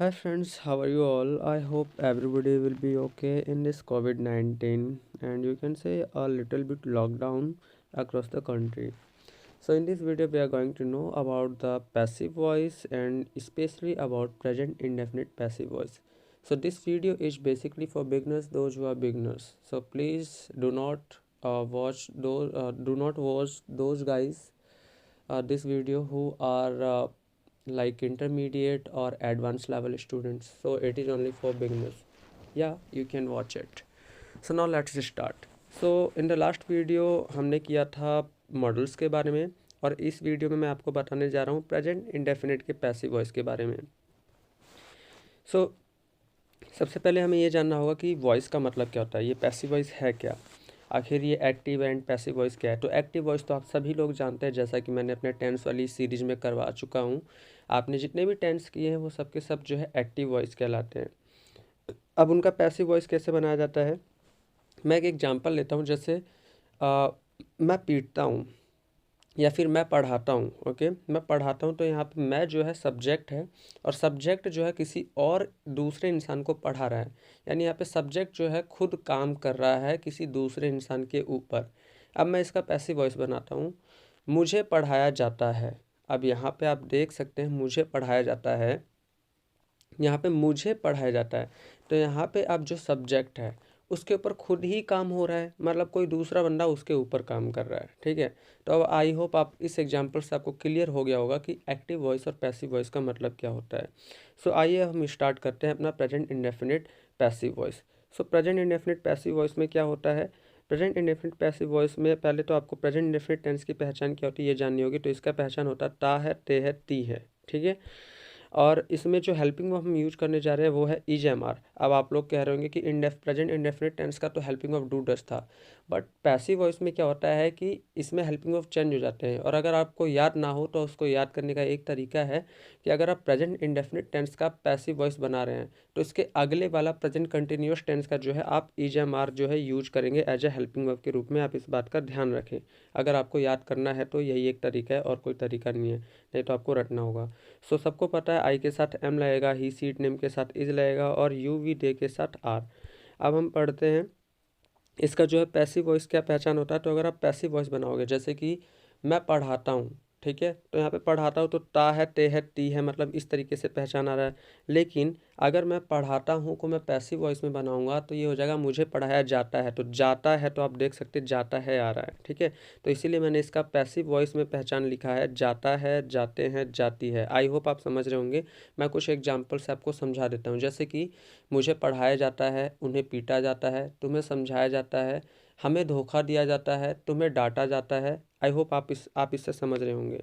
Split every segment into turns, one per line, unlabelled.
Hi friends, how are you all? I hope everybody will be okay in this COVID-19 and you can say a little bit lockdown across the country. So in this video we are going to know about the passive voice and especially about present indefinite passive voice. So this video is basically for beginners, those who are beginners. So please do not watch those guys this video who are like intermediate or advanced level students, so it is only for beginners. Yeah, you can watch it. So now let's start. So in the last video हमने किया था models के बारे में, और इस video में मैं आपको बताने जा रहा हूँ प्रेजेंट इंडेफिनिट के पैसिव वॉइस के बारे में। सो सबसे पहले हमें ये जानना होगा कि वॉइस का मतलब क्या होता है, ये पैसिव वॉइस है क्या, आखिर ये एक्टिव एंड पैसिव वॉइस क्या है। तो एक्टिव वॉइस तो आप सभी लोग जानते हैं, जैसा कि मैंने अपने टेंस वाली सीरीज में करवा चुका हूँ। आपने जितने भी टेंस किए हैं वो सब के सब जो है एक्टिव वॉइस कहलाते हैं। अब उनका पैसिव वॉइस कैसे बनाया जाता है, मैं एक एग्जांपल लेता हूँ। जैसे मैं पीटता हूँ या फिर मैं पढ़ाता हूँ। ओके, मैं पढ़ाता हूँ तो यहाँ पे मैं जो है सब्जेक्ट है, और सब्जेक्ट जो है किसी और दूसरे इंसान को पढ़ा रहा है। यानी यहाँ पे सब्जेक्ट जो है खुद काम कर रहा है किसी दूसरे इंसान के ऊपर। अब मैं इसका पैसिव वॉइस बनाता हूँ, मुझे पढ़ाया जाता है। अब यहाँ पे आप देख सकते हैं मुझे पढ़ाया जाता है, यहाँ पे मुझे पढ़ाया जाता है। तो यहाँ पे अब जो सब्जेक्ट है उसके ऊपर खुद ही काम हो रहा है, मतलब कोई दूसरा बंदा उसके ऊपर काम कर रहा है। ठीक है, तो अब आई होप आप इस एग्जांपल से आपको क्लियर हो गया होगा कि एक्टिव वॉइस और पैसिव वॉइस का मतलब क्या होता है। सो आइए हम स्टार्ट करते हैं अपना प्रेजेंट इंडेफिनिट पैसिव वॉइस। सो प्रेजेंट इंडेफिनिट पैसिव वॉइस में क्या होता है, प्रेजेंट इंडेफिनिट पैसिव वॉइस में पहले तो आपको प्रेजेंट इंडेफिनिट टेंस की पहचान क्या होती है ये जाननी होगी। तो इसका पहचान होता है ता है, ते है, ती है। ठीक है, और इसमें जो हेल्पिंग वर्ब हम यूज करने जा रहे हैं वो है इज एम आर। अब आप लोग कह रहे होंगे कि प्रेजेंट इंडेफिनिट टेंस का तो हेल्पिंग वर्ब डू डज था, बट पैसिव वॉइस में क्या होता है कि इसमें हेल्पिंग वर्ब चेंज हो जाते हैं। और अगर आपको याद ना हो तो उसको याद करने का एक तरीका है कि अगर आप प्रेजेंट इंडेफिनिट टेंस का पैसिव वॉइस बना रहे हैं तो इसके अगले वाला प्रेजेंट कंटिन्यूअस टेंस का जो है आप इज एम आर जो है यूज करेंगे एज ए हेल्पिंग वर्ब के रूप में। आप इस बात का ध्यान रखें, अगर आपको याद करना है तो यही एक तरीका है और कोई तरीका नहीं है, नहीं तो आपको रटना होगा। सो सबको पता है आई के साथ एम लगेगा, ही सीट नेम के साथ इज लगेगा, और यू वी डे के साथ आर। अब हम पढ़ते हैं इसका जो है पैसिव वॉइस क्या पहचान होता है। तो अगर आप पैसिव वॉइस बनाओगे जैसे कि मैं पढ़ाता हूँ, ठीक है, तो यहाँ पे पढ़ाता हूँ तो ता है, ते है, ती है, मतलब इस तरीके से पहचान आ रहा है। लेकिन अगर मैं पढ़ाता हूँ को मैं पैसिव वॉइस में बनाऊंगा तो ये हो जाएगा मुझे पढ़ाया जाता है। तो जाता है तो आप देख सकते हैं जाता है आ रहा है। ठीक है, तो इसीलिए मैंने इसका पैसिव वॉइस में पहचान लिखा है जाता है, जाते हैं, जाती है। आई होप आप समझ रहे होंगे। मैं कुछ एग्जाम्पल से आपको समझा देता हूँ। जैसे कि मुझे पढ़ाया जाता है, उन्हें पीटा जाता है, तुम्हें समझाया जाता है, हमें धोखा दिया जाता है, तुम्हें डांटा जाता है। आई होप आप इससे समझ रहे होंगे।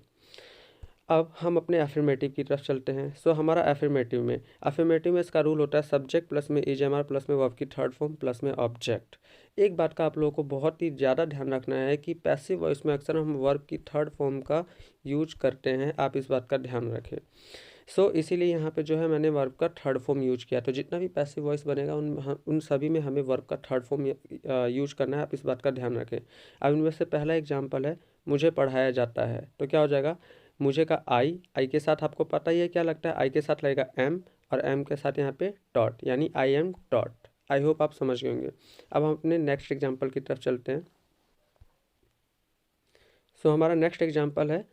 अब हम अपने एफर्मेटिव की तरफ चलते हैं। सो हमारा एफर्मेटिव में इसका रूल होता है सब्जेक्ट प्लस में इज एम आर प्लस में वर्ब की थर्ड फॉर्म प्लस में ऑब्जेक्ट। एक बात का आप लोगों को बहुत ही ज़्यादा ध्यान रखना है कि पैसिव वॉइस में अक्सर हम वर्ब की थर्ड फॉर्म का यूज करते हैं, आप इस बात का ध्यान रखें। इसीलिए यहाँ पे जो है मैंने वर्ब का थर्ड फॉर्म यूज किया। तो जितना भी पैसिव वॉइस बनेगा उन सभी में हमें वर्ब का थर्ड फॉर्म यूज करना है, आप इस बात का ध्यान रखें। अब इनमें से पहला एग्जाम्पल है मुझे पढ़ाया जाता है, तो क्या हो जाएगा, मुझे का आई के साथ आपको पता ही है क्या लगता है, आई के साथ लगेगा एम, और एम के साथ यहाँ पे डॉट, यानी I am dot. I hope आप समझ गए होंगे। अब हम अपने नेक्स्ट एग्जाम्पल की तरफ चलते हैं। हमारा नेक्स्ट एग्जाम्पल है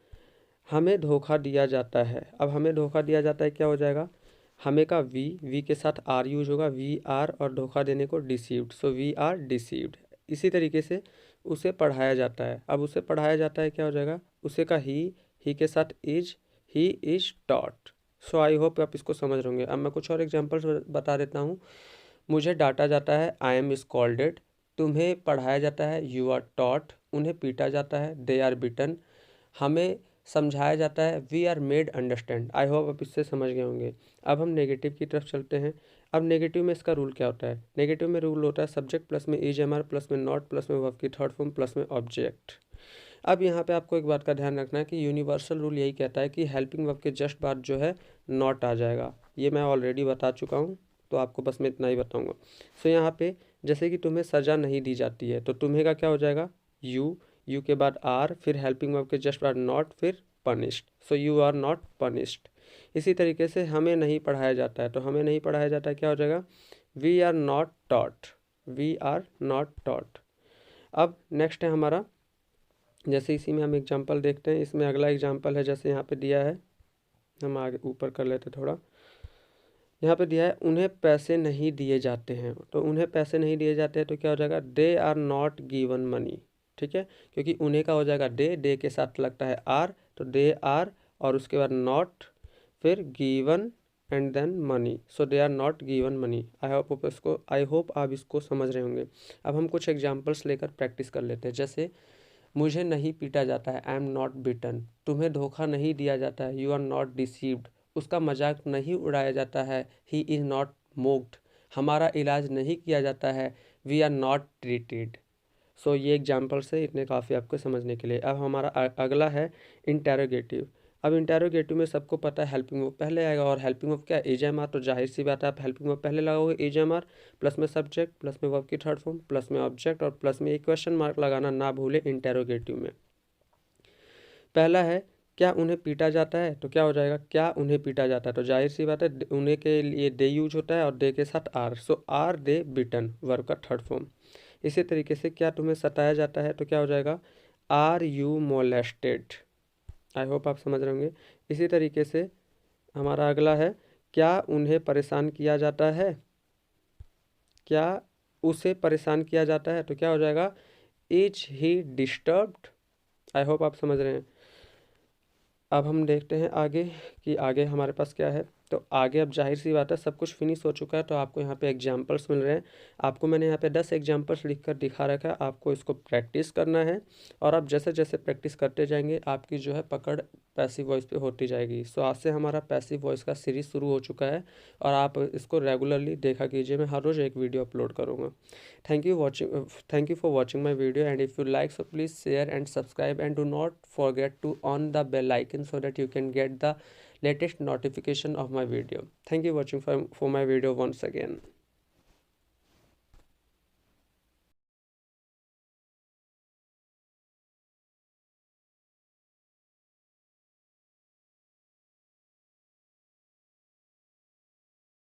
हमें धोखा दिया जाता है। अब हमें धोखा दिया जाता है क्या हो जाएगा, हमें का वी के साथ आर यूज होगा, वी आर, और धोखा देने को deceived, so we are deceived. इसी तरीके से उसे पढ़ाया जाता है। अब उसे पढ़ाया जाता है क्या हो जाएगा, उसे का ही के साथ is, he is taught. So I hope आप इसको समझ रहे होंगे। अब मैं कुछ और एग्जांपल्स बता देता हूँ। मुझे डांटा जाता है, आई एम स्कॉल्डेड। तुम्हें पढ़ाया जाता है, यू आर टॉट। उन्हें पीटा जाता है, दे आर बिटन। हमें समझाया जाता है, we are made understand. I hope आप इससे समझ गए होंगे। अब हम नेगेटिव की तरफ चलते हैं। अब नेगेटिव में इसका रूल क्या होता है, नेगेटिव में रूल होता है सब्जेक्ट प्लस में इज एम आर प्लस में नॉट प्लस में वर्ब की थर्ड फॉर्म प्लस में ऑब्जेक्ट। अब यहाँ पे आपको एक बात का ध्यान रखना है कि यूनिवर्सल रूल यही कहता है कि हेल्पिंग वर्ब के जस्ट बाद जो है नॉट आ जाएगा। ये मैं ऑलरेडी बता चुका हूँ, तो आपको बस मैं इतना ही बताऊँगा। यहाँ पे जैसे कि तुम्हें सज़ा नहीं दी जाती है, तो तुम्हें का क्या हो जाएगा, यू के बाद आर, फिर हेल्पिंग वर्ब के जस्ट बाद नॉट, फिर punished. You are not punished. इसी तरीके से हमें नहीं पढ़ाया जाता है, तो हमें नहीं पढ़ाया जाता है क्या हो जाएगा, we are not taught, we are not taught. अब नेक्स्ट है हमारा, जैसे इसी में हम एग्जांपल देखते हैं, इसमें अगला एग्जांपल है, जैसे यहाँ पे दिया है, हम आगे ऊपर कर लेते थोड़ा, यहाँ पे दिया है उन्हें पैसे नहीं दिए जाते हैं, तो उन्हें पैसे नहीं दिए जाते हैं तो क्या हो जाएगा, they are not given money. ठीक है, क्योंकि उन्हें का हो जाएगा डे के साथ लगता है आर, तो दे आर और उसके बाद नॉट, फिर given and then money, so they are not given money. I hope आप इसको समझ रहे होंगे। अब हम कुछ एग्जाम्पल्स लेकर प्रैक्टिस कर लेते हैं। जैसे मुझे नहीं पीटा जाता है, आई एम नॉट बिटन। तुम्हें धोखा नहीं दिया जाता है, यू आर नॉट डिसीव्ड। उसका मजाक नहीं उड़ाया जाता है, ही इज़ नॉट मोक्ड। हमारा इलाज नहीं किया जाता है, वी आर नॉट ट्रीटेड। सो ये एग्जाम्पल से इतने काफ़ी आपको समझने के लिए। अब हमारा अगला है इंटेरोगेटिव। अब इंटेरोगेटिव में सबको पता है हेल्पिंग वर्ब पहले आएगा, और हेल्पिंग वर्ब क्या है, एज एम आर, तो जाहिर सी बात है आप हेल्पिंग वर्ब पहले लगाओगे, एज एम आर प्लस में सब्जेक्ट प्लस में वर्ब की थर्ड फॉर्म प्लस में ऑब्जेक्ट और प्लस में एक क्वेश्चन मार्क लगाना ना भूले इंटेरोगेटिव में। पहला है क्या उन्हें पीटा जाता है, तो क्या हो जाएगा, क्या उन्हें पीटा जाता है, तो जाहिर सी बात है उन्हें के लिए दे यूज होता है और दे के साथ are, so are they beaten, verb का थर्ड फॉर्म। इसी तरीके से क्या तुम्हें सताया जाता है, तो क्या हो जाएगा, are you molested. I hope आप समझ रहे होंगे। इसी तरीके से हमारा अगला है क्या उन्हें परेशान किया जाता है, क्या उसे परेशान किया जाता है, तो क्या हो जाएगा, is he disturbed. I hope आप समझ रहे हैं। अब हम देखते हैं आगे कि आगे हमारे पास क्या है। तो आगे अब जाहिर सी बात है सब कुछ फिनिश हो चुका है, तो आपको यहाँ पे एग्जांपल्स मिल रहे हैं। आपको मैंने यहाँ पे 10 एग्जांपल्स लिख कर दिखा रखा है, आपको इसको प्रैक्टिस करना है। और आप जैसे जैसे प्रैक्टिस करते जाएंगे आपकी जो है पकड़ पैसिव वॉइस पे होती जाएगी। सो आज से हमारा पैसिव वॉइस का सीरीज़ शुरू हो चुका है, और आप इसको रेगुलरली देखा कीजिए। मैं हर रोज़ एक वीडियो अपलोड करूँगा। Thank you for watching my video, and if you like, so please share and subscribe, and do not forget to on the bell icon so that you can get the latest notification of my video. Thank you for watching for my video once again.